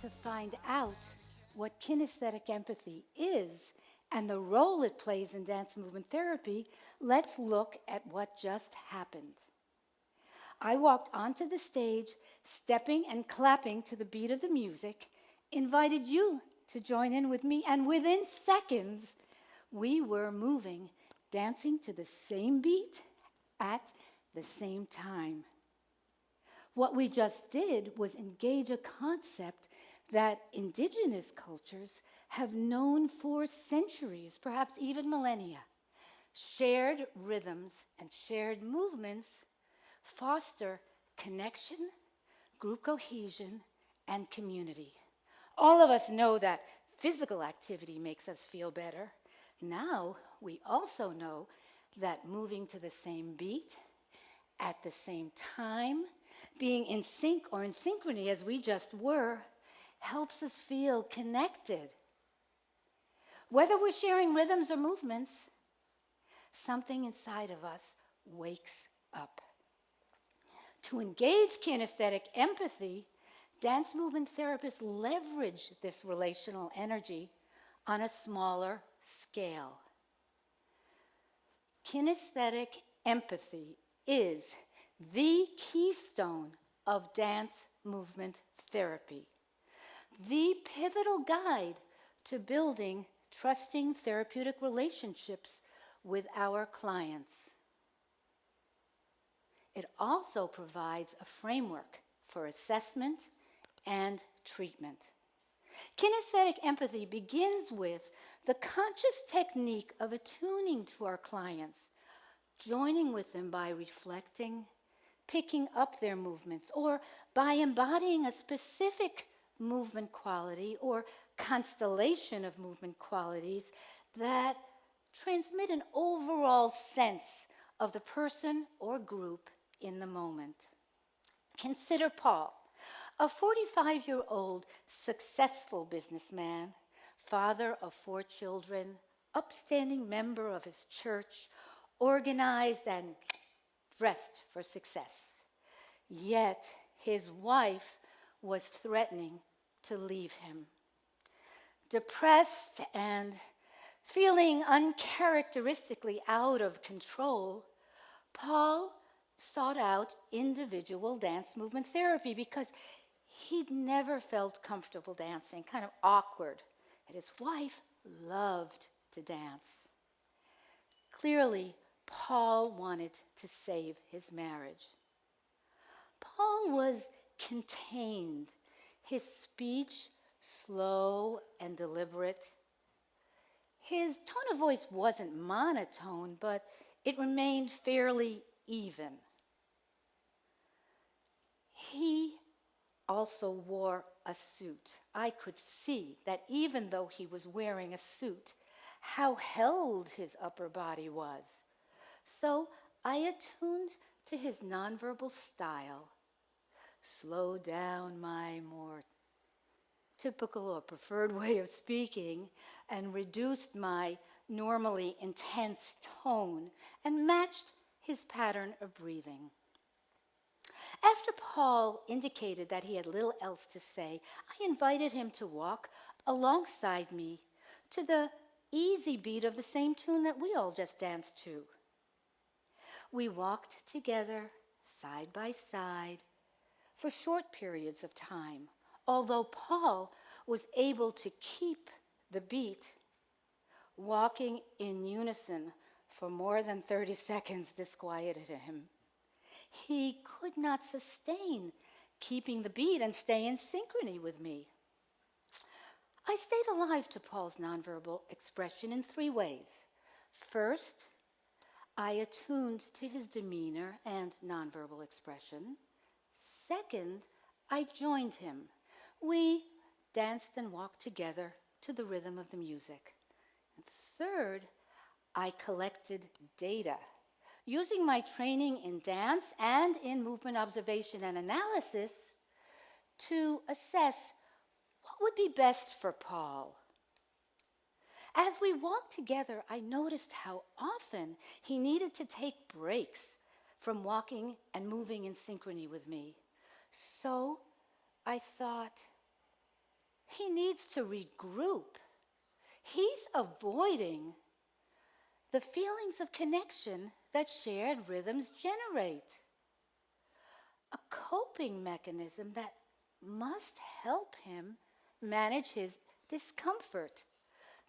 To find out what kinesthetic empathy is and the role it plays in dance movement therapy, let's look at what just happened. I walked onto the stage, stepping and clapping to the beat of the music, invited you to join in with me, and within seconds, we were moving, dancing to the same beat at the same time. What we just did was engage a concept that indigenous cultures have known for centuries, perhaps even millennia. Shared rhythms and shared movements foster connection, group cohesion, and community. All of us know that physical activity makes us feel better. Now, we also know that moving to the same beat at the same time, being in sync or in synchrony as we just were, helps us feel connected. Whether we're sharing rhythms or movements, something inside of us wakes up. To engage kinesthetic empathy, dance movement therapists leverage this relational energy on a smaller scale. Kinesthetic empathy is the keystone of dance movement therapy, the pivotal guide to building trusting therapeutic relationships with our clients. It also provides a framework for assessment and treatment. Kinesthetic empathy begins with the conscious technique of attuning to our clients, joining with them by reflecting, picking up their movements, or by embodying a specific movement quality or constellation of movement qualities that transmit an overall sense of the person or group in the moment. Consider Paul, a 45-year-old successful businessman, father of 4 children, upstanding member of his church, organized and dressed for success. Yet his wife was threatening to leave him. Depressed and feeling uncharacteristically out of control, Paul sought out individual dance movement therapy because he'd never felt comfortable dancing, kind of awkward. And his wife loved to dance. Clearly, Paul wanted to save his marriage. Paul was contained, his speech slow and deliberate. His tone of voice wasn't monotone, but it remained fairly even. He also wore a suit. I could see that even though he was wearing a suit, how held his upper body was. So I attuned to his nonverbal style, slowed down my more typical or preferred way of speaking, and reduced my normally intense tone and matched his pattern of breathing. After Paul indicated that he had little else to say, I invited him to walk alongside me to the easy beat of the same tune that we all just danced to. We walked together, side by side, for short periods of time, although Paul was able to keep the beat. Walking in unison for more than 30 seconds disquieted him. He could not sustain keeping the beat and stay in synchrony with me. I stayed alive to Paul's nonverbal expression in 3 ways. First, I attuned to his demeanor and nonverbal expression. Second, I joined him. We danced and walked together to the rhythm of the music. And third, I collected data. Using my training in dance and in movement observation and analysis to assess what would be best for Paul. As we walked together, I noticed how often he needed to take breaks from walking and moving in synchrony with me. So I thought, He needs to regroup. He's avoiding the feelings of connection that shared rhythms generate. A coping mechanism that must help him manage his discomfort.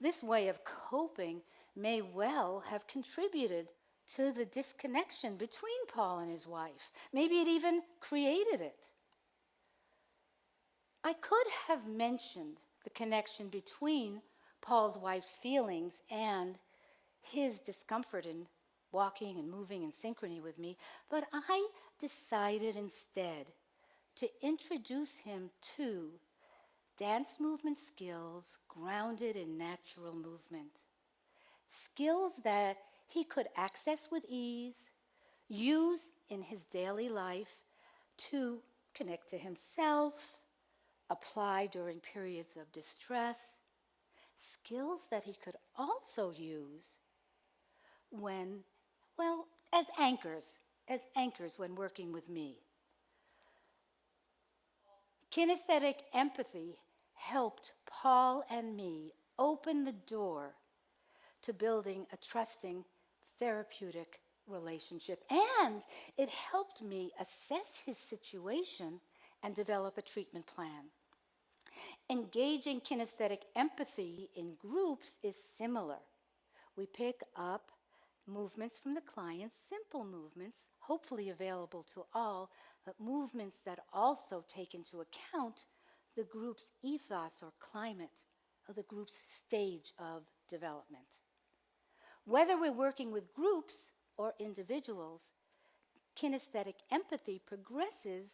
This way of coping may well have contributed to the disconnection between Paul and his wife. Maybe it even created it. I could have mentioned the connection between Paul's wife's feelings and his discomfort in walking and moving in synchrony with me, but I decided instead to introduce him to dance movement skills grounded in natural movement. Skills that he could access with ease, use in his daily life to connect to himself, apply during periods of distress, skills that he could also use when, well, as anchors when working with me. Kinesthetic empathy helped Paul and me open the door to building a trusting therapeutic relationship, and it helped me assess his situation and develop a treatment plan. Engaging kinesthetic empathy in groups is similar. We pick up movements from the client, simple movements, hopefully available to all, but movements that also take into account the group's ethos or climate, or the group's stage of development. Whether we're working with groups or individuals, kinesthetic empathy progresses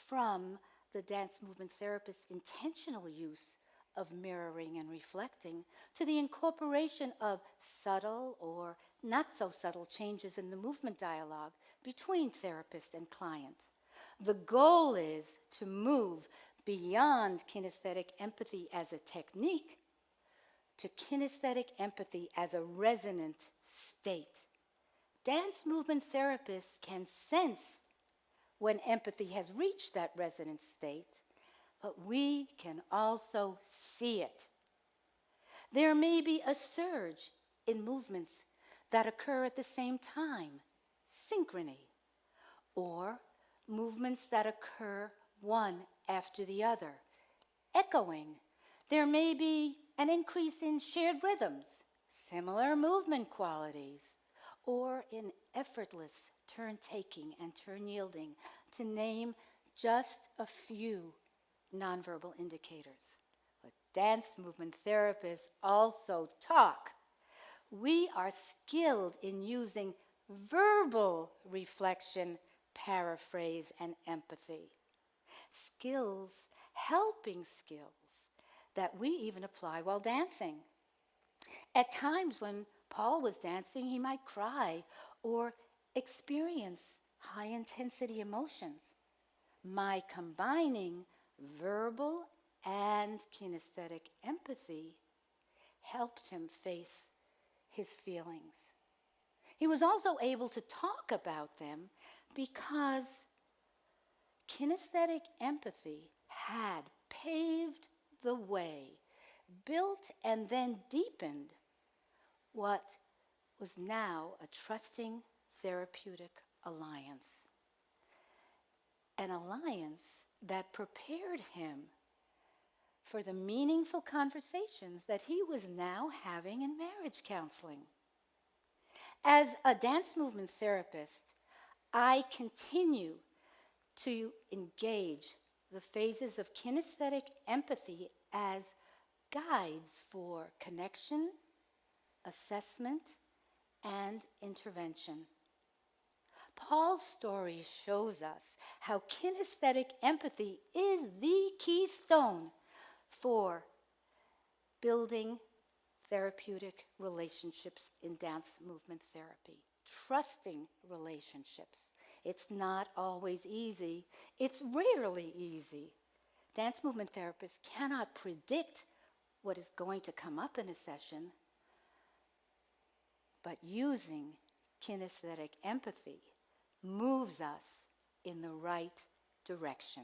from the dance movement therapist's intentional use of mirroring and reflecting to the incorporation of subtle or not so subtle changes in the movement dialogue between therapist and client. The goal is to move beyond kinesthetic empathy as a technique to kinesthetic empathy as a resonant state. Dance movement therapists can sense when empathy has reached that resonant state, but we can also see it. There may be a surge in movements that occur at the same time, synchrony, or movements that occur one after the other, echoing. There may be an increase in shared rhythms, similar movement qualities, or in effortless turn-taking and turn-yielding, to name just a few nonverbal indicators. But dance movement therapists also talk. We are skilled in using verbal reflection, paraphrase, and empathy. Skills, helping skills, that we even apply while dancing. At times when Paul was dancing, he might cry or experience high-intensity emotions. My combining verbal and kinesthetic empathy helped him face his feelings. He was also able to talk about them because kinesthetic empathy had paved the way, built and then deepened what was now a trusting therapeutic alliance. An alliance that prepared him for the meaningful conversations that he was now having in marriage counseling. As a dance movement therapist, I continue to engage the phases of kinesthetic empathy as guides for connection, assessment, and intervention. Paul's story shows us how kinesthetic empathy is the keystone for building therapeutic relationships in dance movement therapy, trusting relationships. It's not always easy. It's rarely easy. Dance movement therapists cannot predict what is going to come up in a session, but using kinesthetic empathy moves us in the right direction.